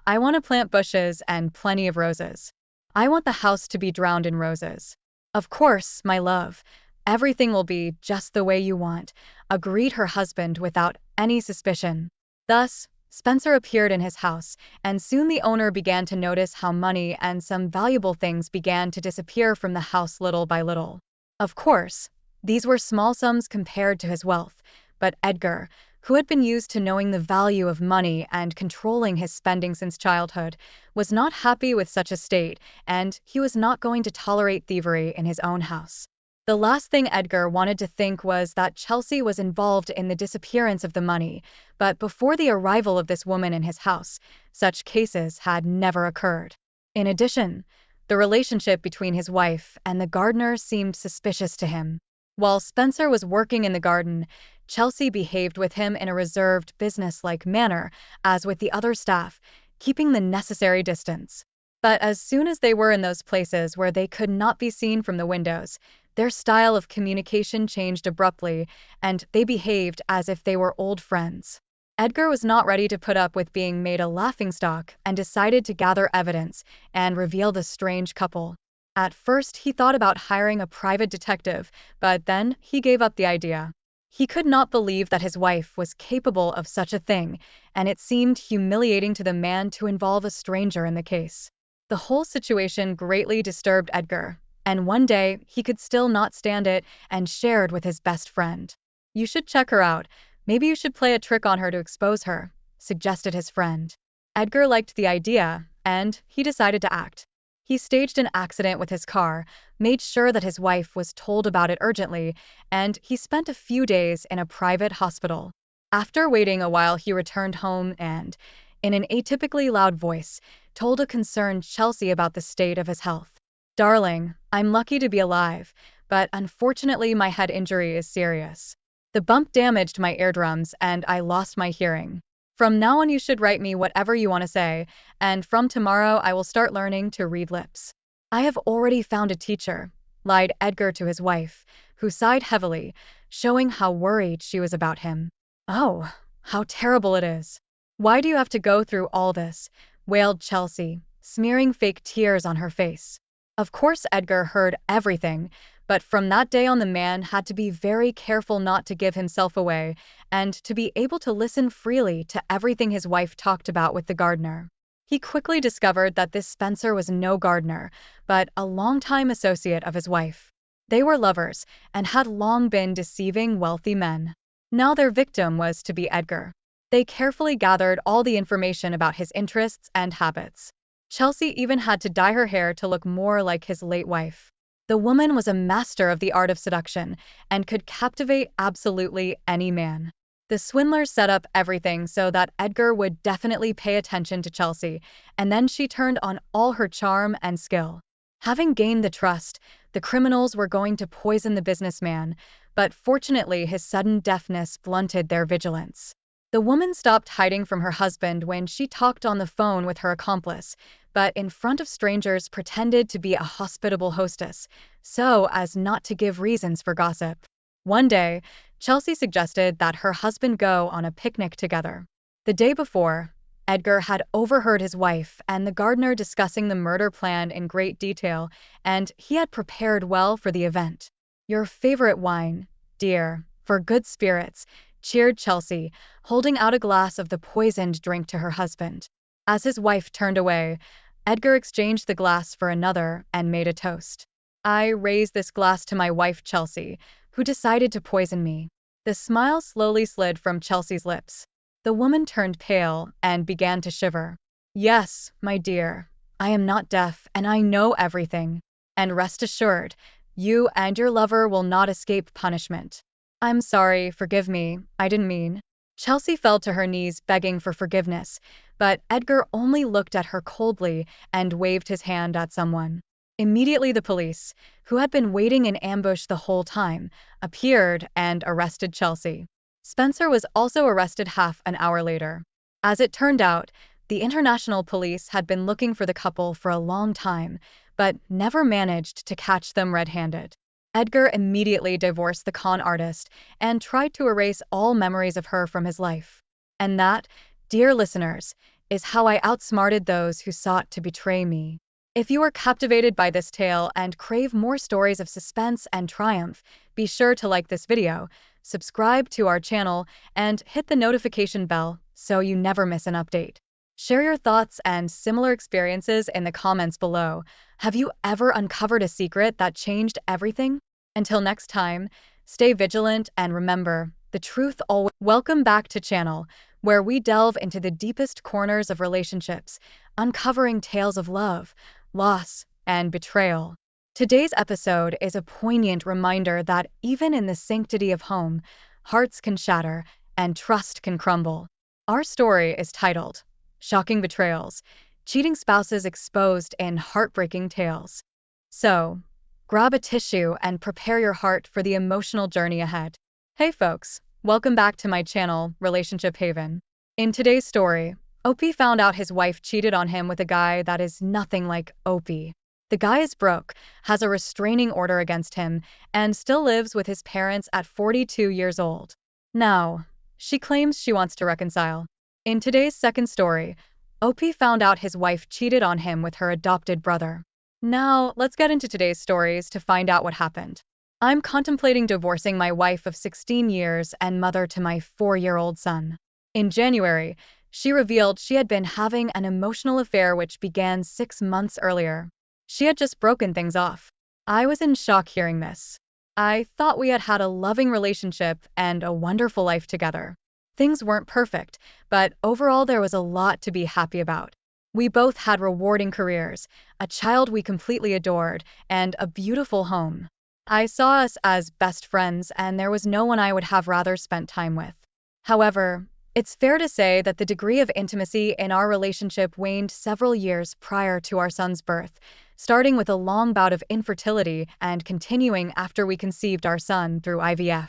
"I want to plant bushes and plenty of roses. I want the house to be drowned in roses." "Of course, my love. Everything will be just the way you want," agreed her husband without any suspicion. Thus, Spencer appeared in his house, and soon the owner began to notice how money and some valuable things began to disappear from the house little by little. Of course, these were small sums compared to his wealth, but Edgar, who had been used to knowing the value of money and controlling his spending since childhood, was not happy with such a state, and he was not going to tolerate thievery in his own house. The last thing Edgar wanted to think was that Chelsea was involved in the disappearance of the money, but before the arrival of this woman in his house, such cases had never occurred. In addition, the relationship between his wife and the gardener seemed suspicious to him. While Spencer was working in the garden, Chelsea behaved with him in a reserved, business-like manner, as with the other staff, keeping the necessary distance. But as soon as they were in those places where they could not be seen from the windows, their style of communication changed abruptly, and they behaved as if they were old friends. Edgar was not ready to put up with being made a laughingstock and decided to gather evidence and reveal the strange couple. At first, he thought about hiring a private detective, but then he gave up the idea. He could not believe that his wife was capable of such a thing, and it seemed humiliating to the man to involve a stranger in the case. The whole situation greatly disturbed Edgar, and one day he could still not stand it and shared with his best friend. "You should check her out. Maybe you should play a trick on her to expose her," suggested his friend. Edgar liked the idea, and he decided to act. He staged an accident with his car, made sure that his wife was told about it urgently, and he spent a few days in a private hospital. After waiting a while, he returned home and, in an atypically loud voice, told a concerned Chelsea about the state of his health. "Darling, I'm lucky to be alive, but unfortunately my head injury is serious. The bump damaged my eardrums and I lost my hearing. From now on you should write me whatever you want to say, and from tomorrow I will start learning to read lips." "I have already found a teacher," lied Edgar to his wife, who sighed heavily, showing how worried she was about him. "Oh, how terrible it is. Why do you have to go through all this?" wailed Chelsea, smearing fake tears on her face. Of course Edgar heard everything, but from that day on the man had to be very careful not to give himself away, and to be able to listen freely to everything his wife talked about with the gardener. He quickly discovered that this Spencer was no gardener, but a longtime associate of his wife. They were lovers, and had long been deceiving wealthy men. Now their victim was to be Edgar. They carefully gathered all the information about his interests and habits. Chelsea even had to dye her hair to look more like his late wife. The woman was a master of the art of seduction and could captivate absolutely any man. The swindlers set up everything so that Edgar would definitely pay attention to Chelsea, and then she turned on all her charm and skill. Having gained the trust, the criminals were going to poison the businessman, but fortunately his sudden deafness blunted their vigilance. The woman stopped hiding from her husband when she talked on the phone with her accomplice, but in front of strangers pretended to be a hospitable hostess, so as not to give reasons for gossip. One day, Chelsea suggested that her husband go on a picnic together. The day before, Edgar had overheard his wife and the gardener discussing the murder plan in great detail, and he had prepared well for the event. Your favorite wine, dear, for good spirits, cheered Chelsea, holding out a glass of the poisoned drink to her husband. As his wife turned away, Edgar exchanged the glass for another and made a toast. I raise this glass to my wife Chelsea, who decided to poison me. The smile slowly slid from Chelsea's lips. The woman turned pale and began to shiver. Yes, my dear, I am not deaf and I know everything. And rest assured, you and your lover will not escape punishment. I'm sorry, forgive me, I didn't mean. Chelsea fell to her knees begging for forgiveness, but Edgar only looked at her coldly and waved his hand at someone. Immediately the police, who had been waiting in ambush the whole time, appeared and arrested Chelsea. Spencer was also arrested half an hour later. As it turned out, the international police had been looking for the couple for a long time, but never managed to catch them red-handed. Edgar immediately divorced the con artist and tried to erase all memories of her from his life. And that, dear listeners, is how I outsmarted those who sought to betray me. If you are captivated by this tale and crave more stories of suspense and triumph, be sure to like this video, subscribe to our channel, and hit the notification bell so you never miss an update. Share your thoughts and similar experiences in the comments below. Have you ever uncovered a secret that changed everything? Until next time, stay vigilant and remember, the truth always. Welcome back to channel, where we delve into the deepest corners of relationships, uncovering tales of love, loss, and betrayal. Today's episode is a poignant reminder that even in the sanctity of home, hearts can shatter and trust can crumble. Our story is titled, Shocking Betrayals, Cheating Spouses Exposed in Heartbreaking Tales. So, grab a tissue and prepare your heart for the emotional journey ahead. Hey folks, welcome back to my channel, Relationship Haven. In today's story, Opie found out his wife cheated on him with a guy that is nothing like Opie. The guy is broke, has a restraining order against him, and still lives with his parents at 42 years old. Now, she claims she wants to reconcile. In today's second story, Opie found out his wife cheated on him with her adopted brother. Now, let's get into today's stories to find out what happened. I'm contemplating divorcing my wife of 16 years and mother to my 4-year-old son. In January, she revealed she had been having an emotional affair which began 6 months earlier. She had just broken things off. I was in shock hearing this. I thought we had had a loving relationship and a wonderful life together. Things weren't perfect, but overall there was a lot to be happy about. We both had rewarding careers, a child we completely adored, and a beautiful home. I saw us as best friends, and there was no one I would have rather spent time with. However, it's fair to say that the degree of intimacy in our relationship waned several years prior to our son's birth, starting with a long bout of infertility and continuing after we conceived our son through IVF.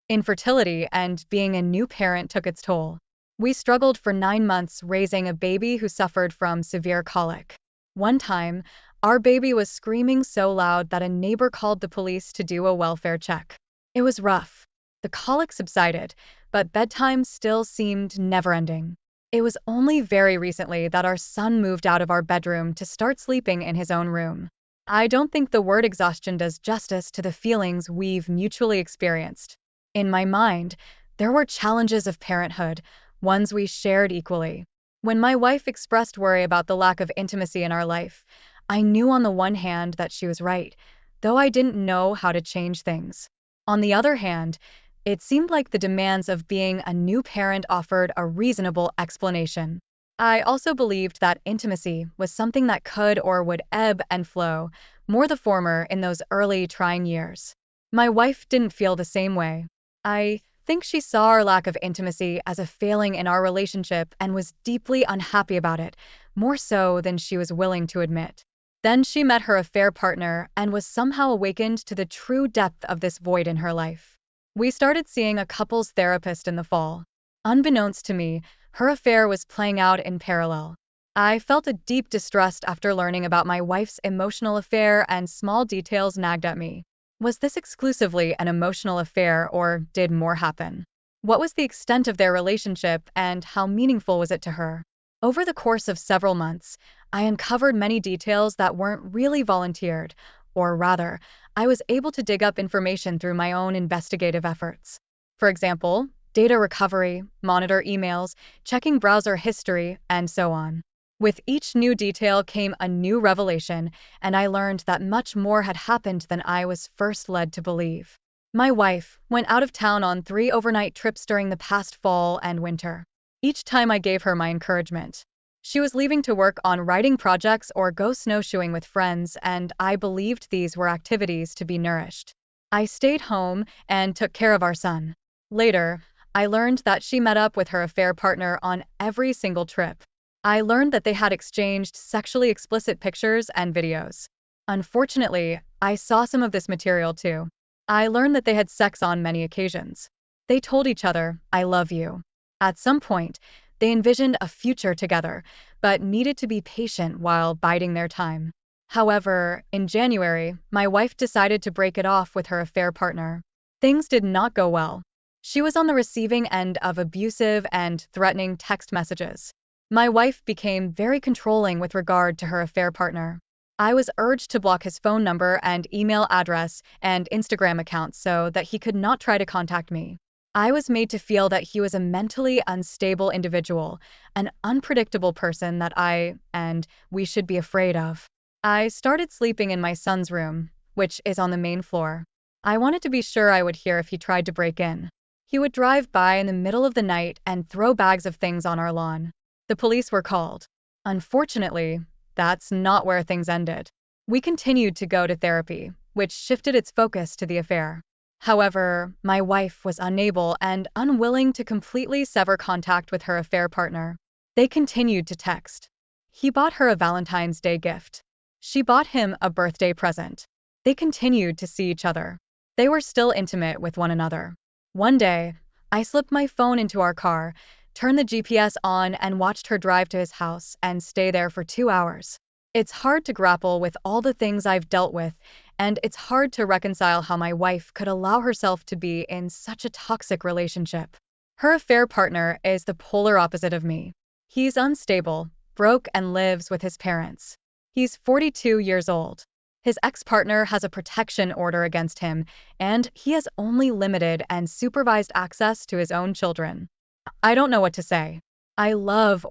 Infertility and being a new parent took its toll. We struggled for 9 months raising a baby who suffered from severe colic. One time, our baby was screaming so loud that a neighbor called the police to do a welfare check. It was rough. The colic subsided, but bedtime still seemed never-ending. It was only very recently that our son moved out of our bedroom to start sleeping in his own room. I don't think the word exhaustion does justice to the feelings we've mutually experienced. In my mind, there were challenges of parenthood, ones we shared equally. When my wife expressed worry about the lack of intimacy in our life, I knew on the one hand that she was right, though I didn't know how to change things. On the other hand, it seemed like the demands of being a new parent offered a reasonable explanation. I also believed that intimacy was something that could or would ebb and flow, more the former in those early trying years. My wife didn't feel the same way. I think she saw our lack of intimacy as a failing in our relationship and was deeply unhappy about it, more so than she was willing to admit. Then she met her affair partner and was somehow awakened to the true depth of this void in her life. We started seeing a couples therapist in the fall. Unbeknownst to me, her affair was playing out in parallel. I felt a deep distrust after learning about my wife's emotional affair, and small details nagged at me. Was this exclusively an emotional affair, or did more happen? What was the extent of their relationship and how meaningful was it to her? Over the course of several months, I uncovered many details that weren't really volunteered, or rather, I was able to dig up information through my own investigative efforts. For example, data recovery, monitor emails, checking browser history, and so on. With each new detail came a new revelation, and I learned that much more had happened than I was first led to believe. My wife went out of town on 3 overnight trips during the past fall and winter. Each time I gave her my encouragement. She was leaving to work on writing projects or go snowshoeing with friends, and I believed these were activities to be nourished. I stayed home and took care of our son. Later, I learned that she met up with her affair partner on every single trip. I learned that they had exchanged sexually explicit pictures and videos. Unfortunately, I saw some of this material too. I learned that they had sex on many occasions. They told each other, "I love you." At some point, they envisioned a future together, but needed to be patient while biding their time. However, in January, my wife decided to break it off with her affair partner. Things did not go well. She was on the receiving end of abusive and threatening text messages. My wife became very controlling with regard to her affair partner. I was urged to block his phone number and email address and Instagram account so that he could not try to contact me. I was made to feel that he was a mentally unstable individual, an unpredictable person that I and we should be afraid of. I started sleeping in my son's room, which is on the main floor. I wanted to be sure I would hear if he tried to break in. He would drive by in the middle of the night and throw bags of things on our lawn. The police were called. Unfortunately, that's not where things ended. We continued to go to therapy, which shifted its focus to the affair. However, my wife was unable and unwilling to completely sever contact with her affair partner. They continued to text. He bought her a Valentine's Day gift. She bought him a birthday present. They continued to see each other. They were still intimate with one another. One day, I slipped my phone into our car, turned the GPS on, and watched her drive to his house and stay there for 2 hours. It's hard to grapple with all the things I've dealt with, and it's hard to reconcile how my wife could allow herself to be in such a toxic relationship. Her affair partner is the polar opposite of me. He's unstable, broke, and lives with his parents. He's 42 years old. His ex-partner has a protection order against him, and he has only limited and supervised access to his own children. I don't know what to say. I loved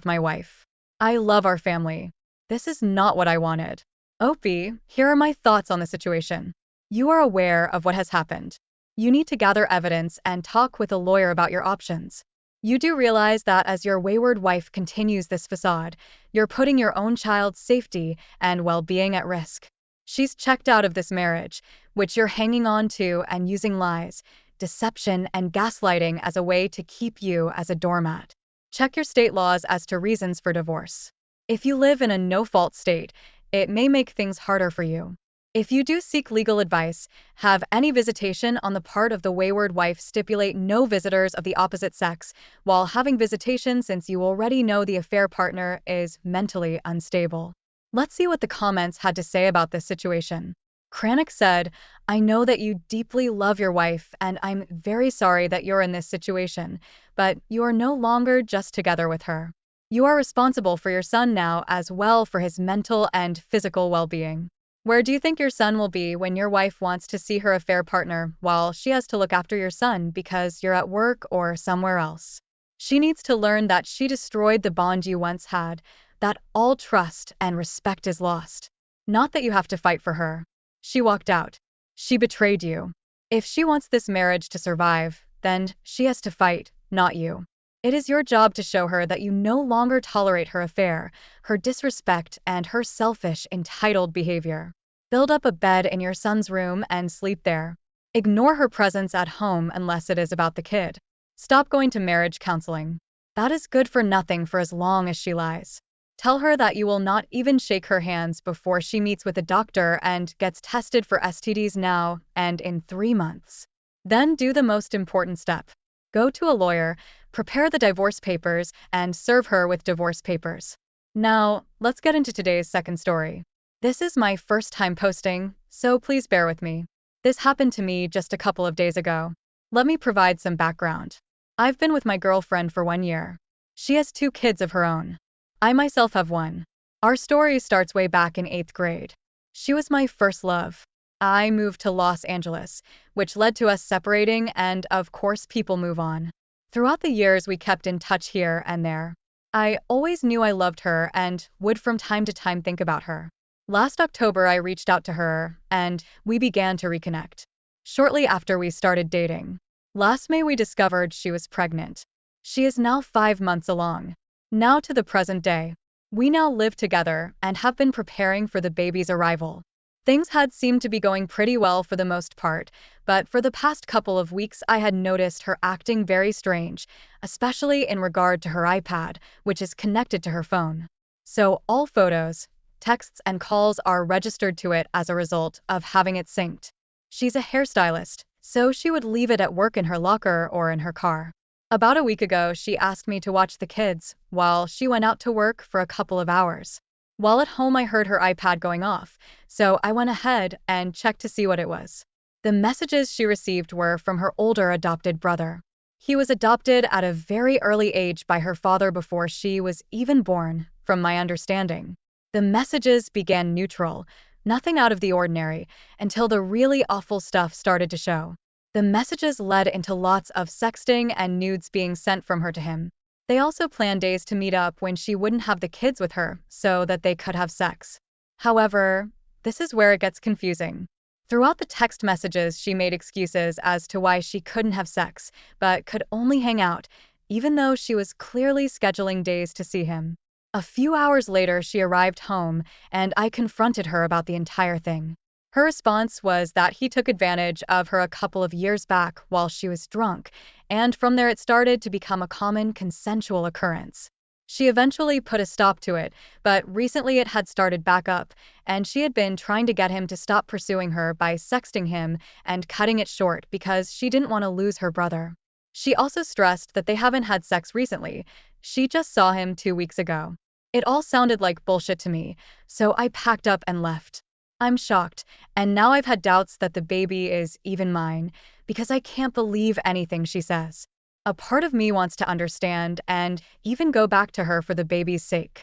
my wife. I love our family. This is not what I wanted. Opie, here are my thoughts on the situation. You are aware of what has happened. You need to gather evidence and talk with a lawyer about your options. You do realize that as your wayward wife continues this facade, you're putting your own child's safety and well-being at risk. She's checked out of this marriage, which you're hanging on to and using lies, deception, and gaslighting as a way to keep you as a doormat. Check your state laws as to reasons for divorce. If you live in a no-fault state, it may make things harder for you. If you do seek legal advice, have any visitation on the part of the wayward wife stipulate no visitors of the opposite sex while having visitation, since you already know the affair partner is mentally unstable. Let's see what the comments had to say about this situation. Kranik said, "I know that you deeply love your wife, and I'm very sorry that you're in this situation, but you are no longer just together with her. You are responsible for your son now, as well for his mental and physical well-being. Where do you think your son will be when your wife wants to see her affair partner while she has to look after your son because you're at work or somewhere else? She needs to learn that she destroyed the bond you once had, that all trust and respect is lost. Not that you have to fight for her. She walked out. She betrayed you. If she wants this marriage to survive, then she has to fight, not you. It is your job to show her that you no longer tolerate her affair, her disrespect, and her selfish, entitled behavior. Build up a bed in your son's room and sleep there. Ignore her presence at home unless it is about the kid. Stop going to marriage counseling. That is good for nothing for as long as she lies. Tell her that you will not even shake her hands before she meets with a doctor and gets tested for STDs now and in 3 months. Then do the most important step. Go to a lawyer, prepare the divorce papers, and serve her with divorce papers. Now, let's get into today's second story. This is my first time posting, so please bear with me. This happened to me just a couple of days ago. Let me provide some background. I've been with my girlfriend for 1 year. She has 2 kids of her own. I myself have one. Our story starts way back in 8th grade. She was my first love. I moved to Los Angeles, which led to us separating, and of course, people move on. Throughout the years, we kept in touch here and there. I always knew I loved her and would from time to time think about her. Last October, I reached out to her, and we began to reconnect. Shortly after we started dating. Last May, we discovered she was pregnant. She is now 5 months along. Now to the present day. We now live together and have been preparing for the baby's arrival. Things had seemed to be going pretty well for the most part, but for the past couple of weeks I had noticed her acting very strange, especially in regard to her iPad, which is connected to her phone. So all photos, texts, and calls are registered to it as a result of having it synced. She's a hairstylist, so she would leave it at work in her locker or in her car. About a week ago, she asked me to watch the kids while she went out to work for a couple of hours. While at home, I heard her iPad going off, so I went ahead and checked to see what it was. The messages she received were from her older adopted brother. He was adopted at a very early age by her father before she was even born, from my understanding. The messages began neutral, nothing out of the ordinary, until the really awful stuff started to show. The messages led into lots of sexting and nudes being sent from her to him. They also planned days to meet up when she wouldn't have the kids with her so that they could have sex. However, this is where it gets confusing. Throughout the text messages, she made excuses as to why she couldn't have sex, but could only hang out, even though she was clearly scheduling days to see him. A few hours later, she arrived home, and I confronted her about the entire thing. Her response was that he took advantage of her a couple of years back while she was drunk, and from there it started to become a common consensual occurrence. She eventually put a stop to it, but recently it had started back up, and she had been trying to get him to stop pursuing her by sexting him and cutting it short because she didn't want to lose her brother. She also stressed that they haven't had sex recently. She just saw him 2 weeks ago. It all sounded like bullshit to me, so I packed up and left. I'm shocked, and now I've had doubts that the baby is even mine, because I can't believe anything she says. A part of me wants to understand and even go back to her for the baby's sake.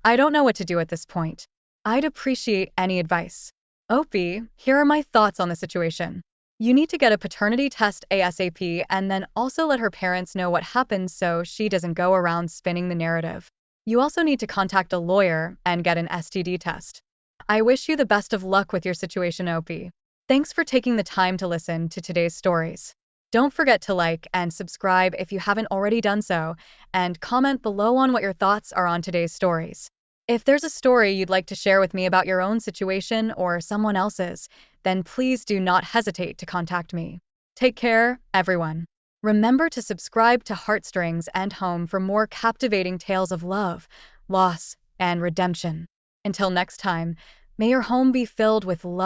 I don't know what to do at this point. I'd appreciate any advice. Opie, here are my thoughts on the situation. You need to get a paternity test ASAP and then also let her parents know what happened so she doesn't go around spinning the narrative. You also need to contact a lawyer and get an STD test. I wish you the best of luck with your situation, Opie. Thanks for taking the time to listen to today's stories. Don't forget to like and subscribe if you haven't already done so, and comment below on what your thoughts are on today's stories. If there's a story you'd like to share with me about your own situation or someone else's, then please do not hesitate to contact me. Take care, everyone. Remember to subscribe to Heartstrings and Home for more captivating tales of love, loss, and redemption. Until next time, may your home be filled with love.